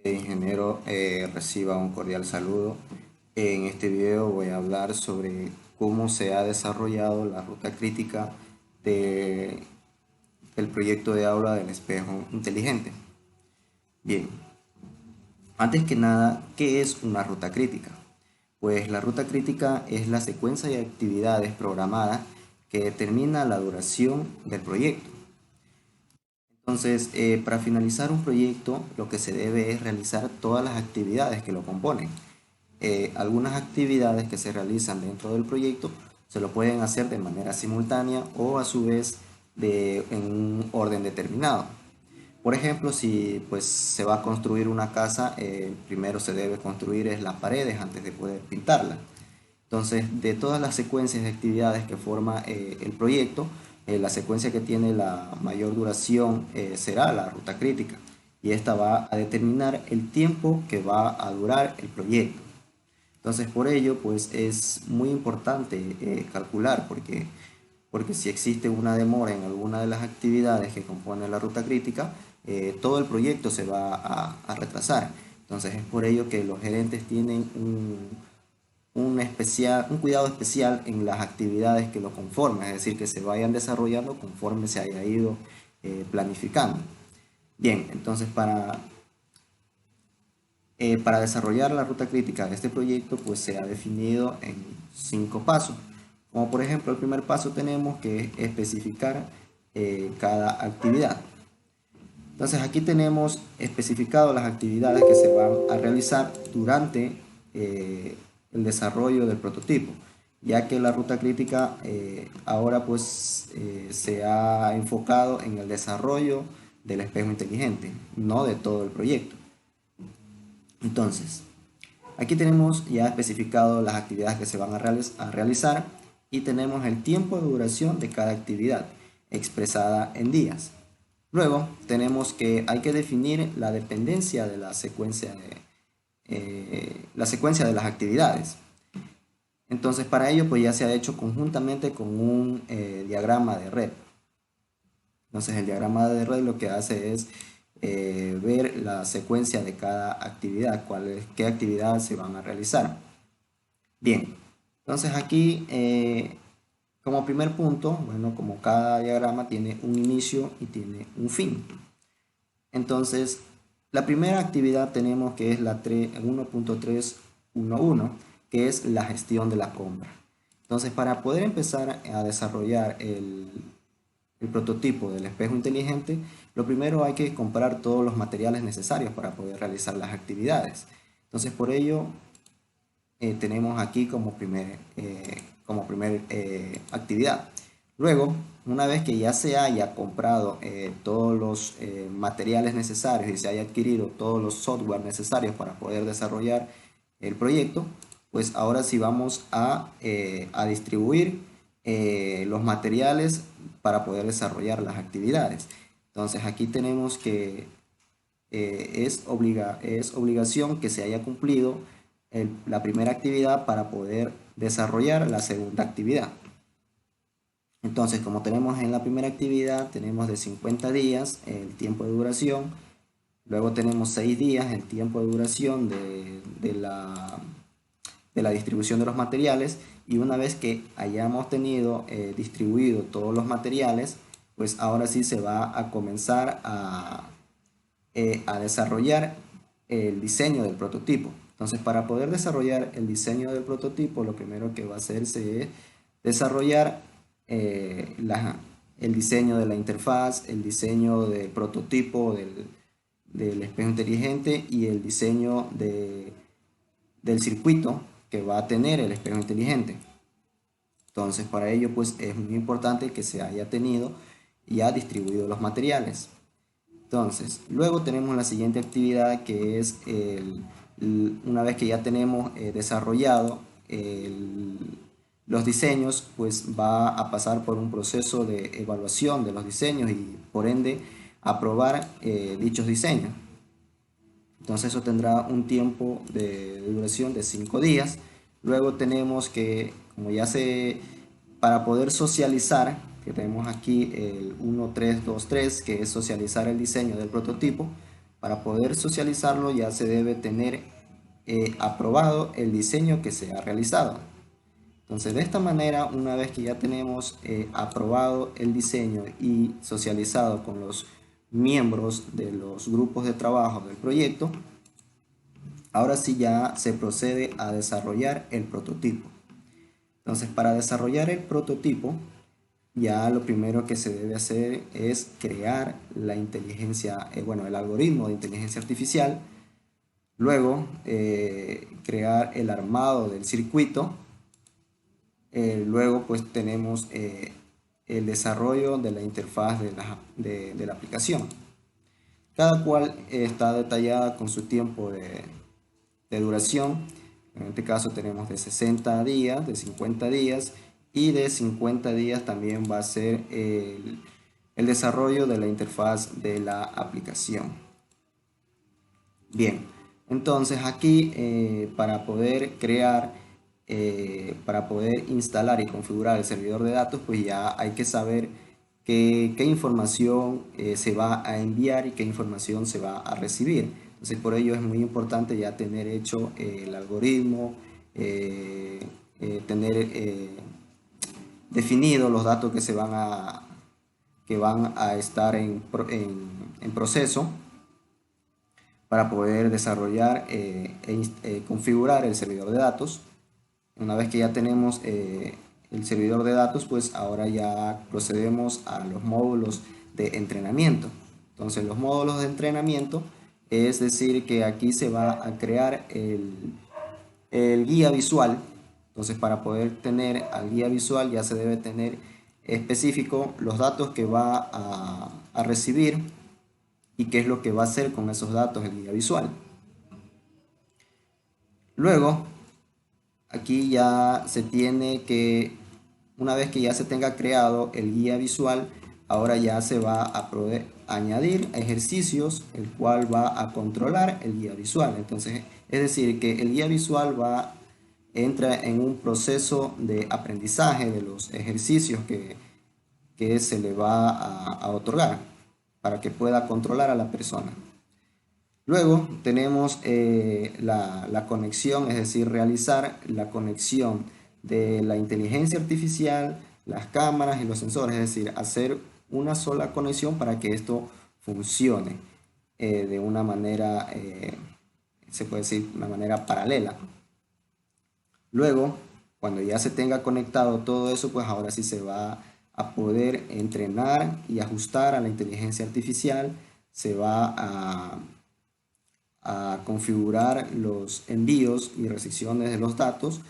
Ingeniero, reciba un cordial saludo. En este video voy a hablar sobre cómo se ha desarrollado la ruta crítica de- del proyecto de aula del espejo inteligente. Bien, antes que nada, ¿qué es una ruta crítica? Pues la ruta crítica es la secuencia de actividades programadas que determina la duración del proyecto. Entonces, para finalizar un proyecto, lo que se debe es realizar todas las actividades que lo componen. Algunas actividades que se realizan dentro del proyecto se lo pueden hacer de manera simultánea o a su vez en un orden determinado. Por ejemplo, si pues se va a construir una casa, primero se debe construir las paredes antes de poder pintarla. Entonces, de todas las secuencias de actividades que forma el proyecto, la secuencia que tiene la mayor duración será la ruta crítica y esta va a determinar el tiempo que va a durar el proyecto. Entonces, por ello, pues es muy importante calcular porque si existe una demora en alguna de las actividades que componen la ruta crítica, todo el proyecto se va a retrasar. Entonces, es por ello que los gerentes tienen un cuidado especial en las actividades que lo conforman, es decir, que se vayan desarrollando conforme se haya ido planificando. Bien, entonces para desarrollar la ruta crítica de este proyecto, pues se ha definido en 5 pasos. Como por ejemplo, el primer paso tenemos que especificar cada actividad. Entonces aquí tenemos especificado las actividades que se van a realizar durante el desarrollo del prototipo, ya que la ruta crítica ahora pues se ha enfocado en el desarrollo del espejo inteligente, no de todo el proyecto. Entonces, aquí tenemos ya especificado las actividades que se van a realizar y tenemos el tiempo de duración de cada actividad expresada en días. Luego tenemos que hay que definir la dependencia de la secuencia de las actividades. Entonces para ello pues ya se ha hecho conjuntamente con un diagrama de red. Entonces el diagrama de red lo que hace es ver la secuencia de cada actividad, qué actividades se van a realizar. Bien, entonces aquí como primer punto, bueno, como cada diagrama tiene un inicio y tiene un fin. Entonces, la primera actividad tenemos que es la 1.311, que es la gestión de la compra. Entonces, para poder empezar a desarrollar el prototipo del espejo inteligente, lo primero hay que comprar todos los materiales necesarios para poder realizar las actividades. Entonces, por ello, tenemos aquí como primer actividad. Luego, una vez que ya se haya comprado todos los materiales necesarios y se haya adquirido todos los software necesarios para poder desarrollar el proyecto, pues ahora sí vamos a distribuir los materiales para poder desarrollar las actividades. Entonces aquí tenemos que es obligación que se haya cumplido la primera actividad para poder desarrollar la segunda actividad. Entonces, como tenemos en la primera actividad, tenemos de 50 días el tiempo de duración, luego tenemos 6 días el tiempo de duración de la distribución de los materiales y una vez que hayamos tenido distribuido todos los materiales, pues ahora sí se va a comenzar a desarrollar el diseño del prototipo. Entonces, para poder desarrollar el diseño del prototipo, lo primero que va a hacerse es desarrollar el diseño de la interfaz, el diseño del prototipo del espejo inteligente y el diseño del circuito que va a tener el espejo inteligente. Entonces, para ello, pues es muy importante que se haya tenido y ha distribuido los materiales. Entonces, luego tenemos la siguiente actividad que es una vez que ya tenemos desarrollado los diseños, pues va a pasar por un proceso de evaluación de los diseños y por ende aprobar dichos diseños. Entonces eso tendrá un tiempo de duración de 5 días. Luego tenemos que, para poder socializar, que tenemos aquí el 1323, que es socializar el diseño del prototipo, Para poder socializarlo ya se debe tener aprobado el diseño que se ha realizado. Entonces, de esta manera, una vez que ya tenemos aprobado el diseño y socializado con los miembros de los grupos de trabajo del proyecto, ahora sí ya se procede a desarrollar el prototipo. Entonces, para desarrollar el prototipo, ya lo primero que se debe hacer es crear la inteligencia, el algoritmo de inteligencia artificial. Luego, crear el armado del circuito. Luego, pues tenemos el desarrollo de la interfaz de la aplicación. Cada cual está detallada con su tiempo de duración. En este caso tenemos de 60 días, de 50 días y de 50 días también va a ser el desarrollo de la interfaz de la aplicación. Bien, entonces aquí para poder crear, para poder instalar y configurar el servidor de datos, pues ya hay que saber qué información se va a enviar y qué información se va a recibir. Entonces por ello es muy importante ya tener hecho el algoritmo, tener definido los datos que van a estar en proceso para poder desarrollar configurar el servidor de datos. Una vez que ya tenemos el servidor de datos, pues ahora ya procedemos a los módulos de entrenamiento. Entonces los módulos de entrenamiento, es decir, que aquí se va a crear el guía visual. Entonces para poder tener al guía visual ya se debe tener específico los datos que va a recibir y qué es lo que va a hacer con esos datos el guía visual. Luego, aquí ya se tiene que, una vez que ya se tenga creado el guía visual, ahora ya se va a poder añadir ejercicios, el cual va a controlar el guía visual. Entonces, es decir, que el guía visual entra en un proceso de aprendizaje de los ejercicios que se le va a otorgar para que pueda controlar a la persona. Luego tenemos la conexión, es decir, realizar la conexión de la inteligencia artificial, las cámaras y los sensores, es decir, hacer una sola conexión para que esto funcione de una manera, se puede decir, una manera paralela. Luego, cuando ya se tenga conectado todo eso, pues ahora sí se va a poder entrenar y ajustar a la inteligencia artificial, se va a configurar los envíos y recepciones de los datos,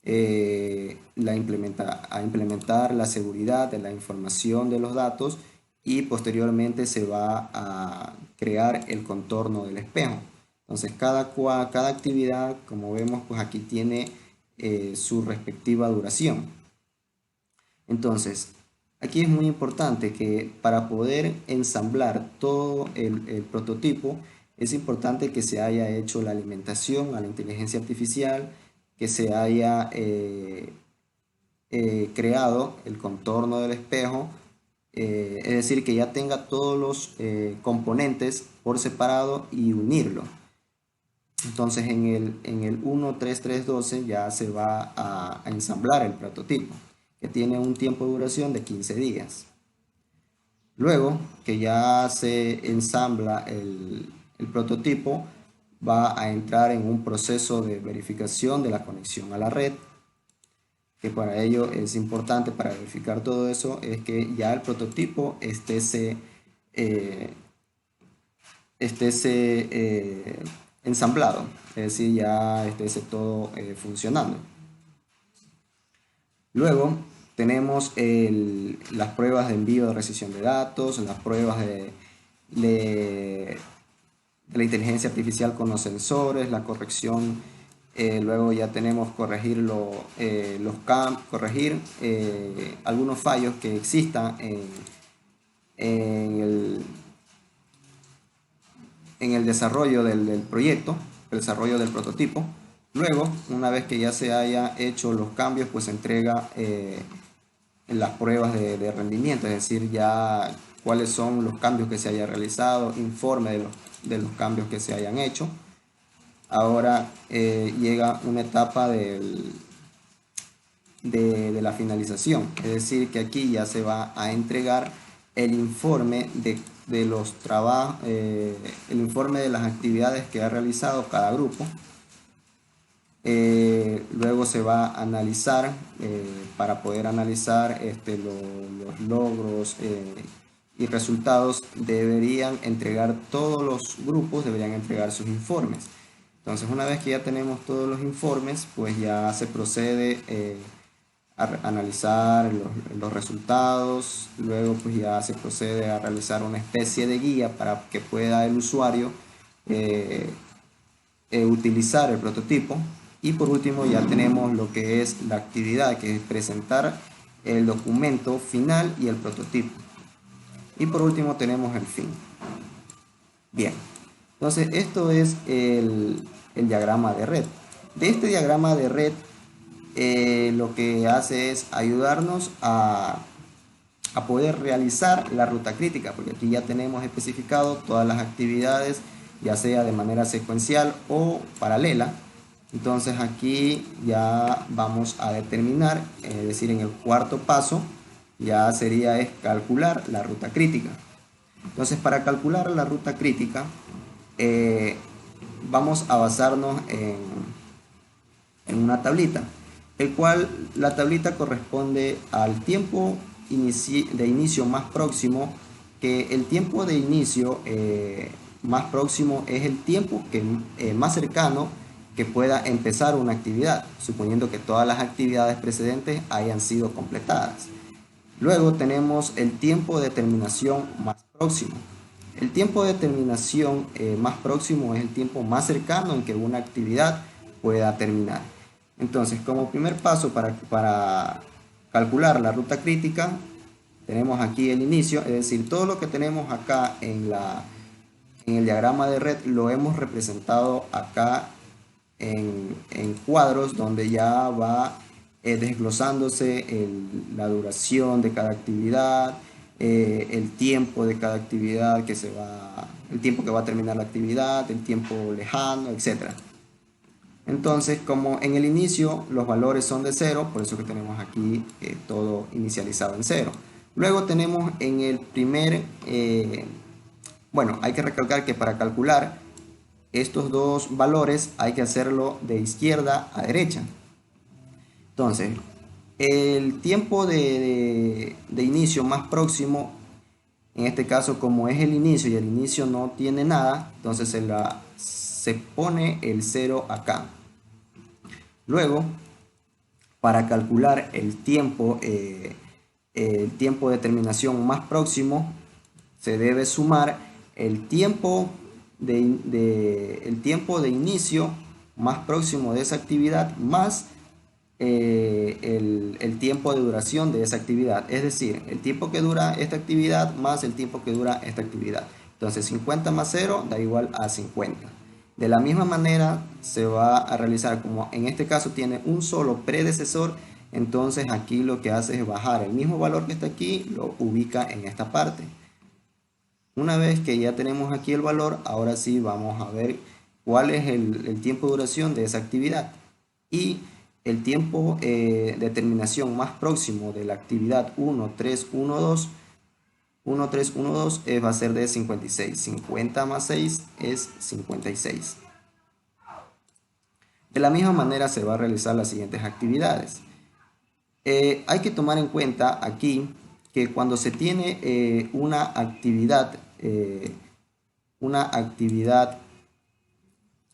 a implementar la seguridad de la información de los datos y posteriormente se va a crear el contorno del espejo. Entonces cada actividad, como vemos, pues aquí tiene su respectiva duración. Entonces, aquí es muy importante que para poder ensamblar todo el prototipo, es importante que se haya hecho la alimentación a la inteligencia artificial, que se haya creado el contorno del espejo, es decir, que ya tenga todos los componentes por separado y unirlo. Entonces en el 1.3.3.12 ya se va a ensamblar el prototipo, que tiene un tiempo de duración de 15 días. Luego que ya se ensambla el prototipo, va a entrar en un proceso de verificación de la conexión a la red, que para ello es importante, para verificar todo eso, es que ya el prototipo esté ensamblado, es decir, ya esté todo funcionando. Luego tenemos las pruebas de envío de recepción de datos, las pruebas de la inteligencia artificial con los sensores, la corrección, luego ya tenemos corregir algunos fallos que existan en el desarrollo del proyecto, el desarrollo del prototipo. Luego, una vez que ya se haya hecho los cambios, pues se entrega las pruebas de rendimiento, es decir, ya cuáles son los cambios que se hayan realizado, informe de los cambios que se hayan hecho. Ahora llega una etapa de la finalización, es decir, que aquí ya se va a entregar el informe de los trabajos, el informe de las actividades que ha realizado cada grupo. Luego se va a analizar, para poder analizar los logros y resultados, deberían entregar todos los grupos, deberían entregar sus informes. Entonces, una vez que ya tenemos todos los informes, pues ya se procede a analizar los resultados. Luego pues ya se procede a realizar una especie de guía para que pueda el usuario utilizar el prototipo. Y por último ya tenemos lo que es la actividad, que es presentar el documento final y el prototipo. Y por último tenemos el fin. Bien, entonces esto es el diagrama de red. De este diagrama de red lo que hace es ayudarnos a poder realizar la ruta crítica, porque aquí ya tenemos especificado todas las actividades, ya sea de manera secuencial o paralela. Entonces aquí ya vamos a determinar, es decir, en el cuarto paso ya sería es calcular la ruta crítica. Entonces, para calcular la ruta crítica vamos a basarnos en una tablita, el cual la tablita corresponde al tiempo de inicio más próximo, que el tiempo de inicio más próximo es el tiempo más cercano que pueda empezar una actividad, suponiendo que todas las actividades precedentes hayan sido completadas. Luego tenemos el tiempo de terminación más próximo. El tiempo de terminación más próximo es el tiempo más cercano en que una actividad pueda terminar. Entonces, como primer paso para calcular la ruta crítica, tenemos aquí el inicio, es decir, todo lo que tenemos acá en el diagrama de red lo hemos representado acá en cuadros, donde ya va desglosándose la duración de cada actividad, el tiempo de cada actividad el tiempo que va a terminar la actividad, el tiempo lejano, etc. Entonces, como en el inicio los valores son de 0, por eso que tenemos aquí todo inicializado en 0. Luego tenemos en el primer, bueno, hay que recalcar que para calcular estos dos valores hay que hacerlo de izquierda a derecha. Entonces, el tiempo de inicio más próximo, en este caso, como es el inicio y el inicio no tiene nada, entonces se pone el 0 acá. Luego, para calcular el tiempo de terminación más próximo, se debe sumar el tiempo de inicio más próximo de esa actividad más el tiempo de duración de esa actividad, es decir, el tiempo que dura esta actividad más el tiempo que dura esta actividad. Entonces 50 más 0 da igual a 50. De la misma manera se va a realizar, como en este caso tiene un solo predecesor, entonces aquí lo que hace es bajar el mismo valor que está aquí, lo ubica en esta parte. Una vez que ya tenemos aquí el valor, ahora sí vamos a ver cuál es el tiempo de duración de esa actividad. Y el tiempo de terminación más próximo de la actividad 1312 va a ser de 56. 50 más 6 es 56. De la misma manera se va a realizar las siguientes actividades. Hay que tomar en cuenta aquí que cuando se tiene una actividad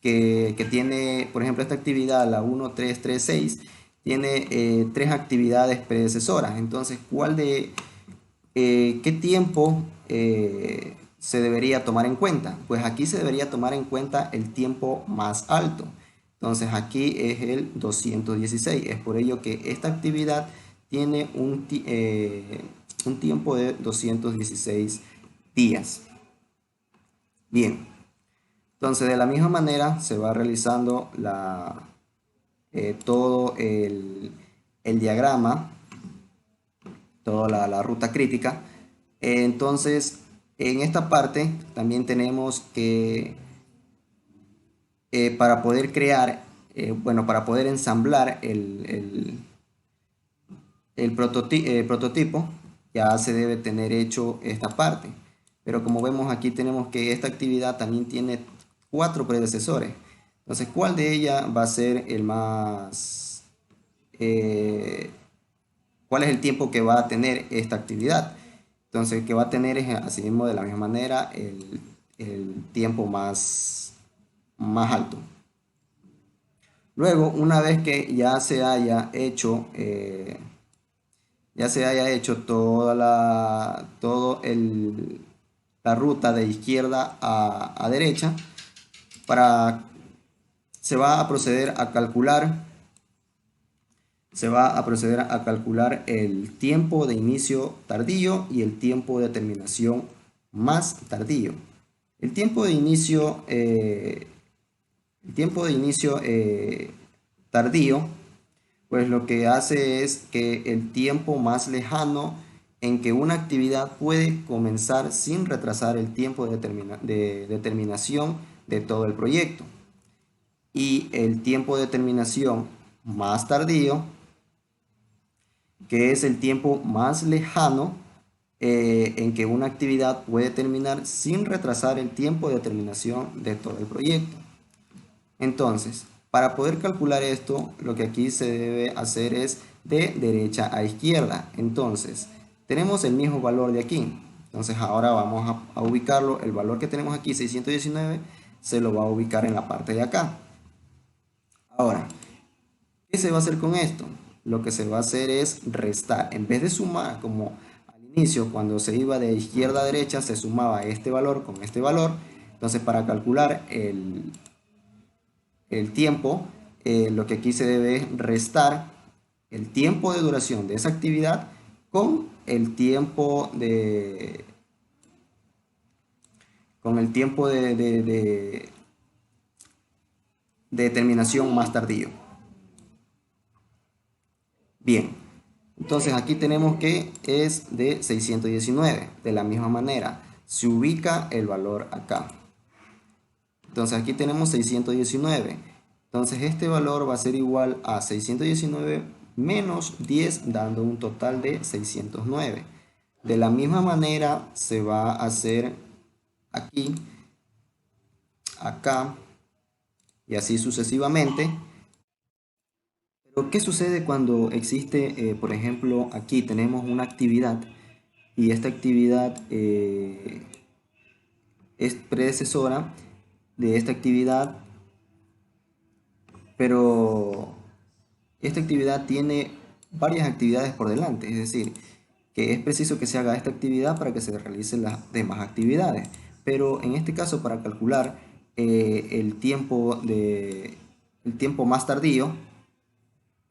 que tiene, por ejemplo, esta actividad, la 1336, tiene 3 actividades predecesoras. Entonces, ¿qué tiempo se debería tomar en cuenta? Pues aquí se debería tomar en cuenta el tiempo más alto. Entonces aquí es el 216. Es por ello que esta actividad tiene un tiempo de 216 días. Bien, entonces de la misma manera se va realizando todo el diagrama, toda la ruta crítica. Entonces, en esta parte también tenemos que, para poder crear, bueno, para poder ensamblar el prototipo, ya se debe tener hecho esta parte. Pero como vemos aquí, tenemos que esta actividad también tiene 4 predecesores. Entonces, ¿cuál de ellas va a ser el más... cuál es el tiempo que va a tener esta actividad? Entonces, que va a tener es así mismo de la misma manera el tiempo más alto. Luego, una vez que ya se haya hecho toda la ruta de izquierda a derecha, para, se va a proceder a calcular, el tiempo de inicio tardío y el tiempo de terminación más tardío. El tiempo de inicio, tardío, pues lo que hace es que el tiempo más lejano en que una actividad puede comenzar sin retrasar el tiempo de terminación de todo el proyecto. Y el tiempo de terminación más tardío, que es el tiempo más lejano en que una actividad puede terminar sin retrasar el tiempo de terminación de todo el proyecto. Entonces, para poder calcular esto, lo que aquí se debe hacer es de derecha a izquierda. Entonces, tenemos el mismo valor de aquí. Entonces, ahora vamos a ubicarlo. El valor que tenemos aquí, 619, se lo va a ubicar en la parte de acá. Ahora, ¿qué se va a hacer con esto? Lo que se va a hacer es restar. En vez de sumar, como al inicio, cuando se iba de izquierda a derecha, se sumaba este valor con este valor. Entonces, para calcular el tiempo, lo que aquí se debe es restar el tiempo de duración de esa actividad con el tiempo de terminación más tardío. Bien, entonces aquí tenemos que es de 619. De la misma manera, se ubica el valor acá. Entonces aquí tenemos 619. Entonces este valor va a ser igual a 619 menos 10, dando un total de 609. De la misma manera se va a hacer aquí, acá y así sucesivamente. Pero ¿qué sucede cuando existe, por ejemplo, aquí tenemos una actividad y esta actividad es predecesora de esta actividad, pero esta actividad tiene varias actividades por delante, es decir, que es preciso que se haga esta actividad para que se realicen las demás actividades. Pero en este caso, para calcular el tiempo más tardío,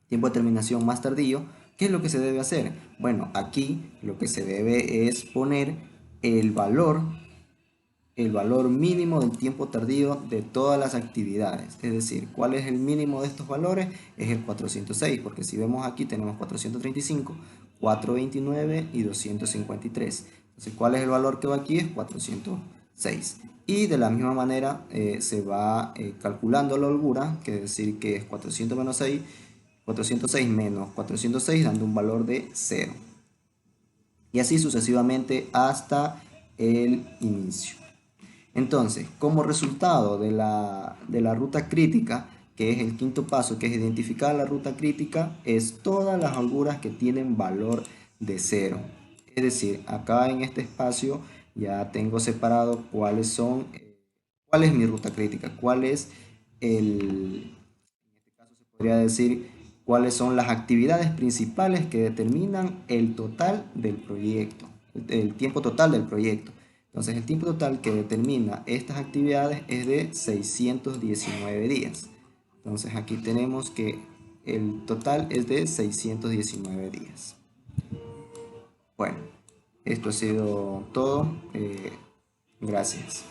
tiempo de terminación más tardío, ¿qué es lo que se debe hacer? Bueno, aquí lo que se debe es poner el valor mínimo del tiempo tardío de todas las actividades. Es decir, ¿cuál es el mínimo de estos valores? Es el 406, porque si vemos aquí tenemos 435, 429 y 253. Entonces, ¿cuál es el valor que va aquí? Es 406. Y de la misma manera se va calculando la holgura, que es decir que es 400 menos 6, 406 menos 406, dando un valor de 0. Y así sucesivamente hasta el inicio. Entonces, como resultado de la ruta crítica, que es el quinto paso, que es identificar la ruta crítica, es todas las holguras que tienen valor de 0. Es decir, acá en este espacio ya tengo separado cuál es mi ruta crítica, en este caso se podría decir, cuáles son las actividades principales que determinan el total del proyecto, el tiempo total del proyecto. Entonces, el tiempo total que determina estas actividades es de 619 días. Entonces, aquí tenemos que el total es de 619 días. Bueno, esto ha sido todo. Gracias.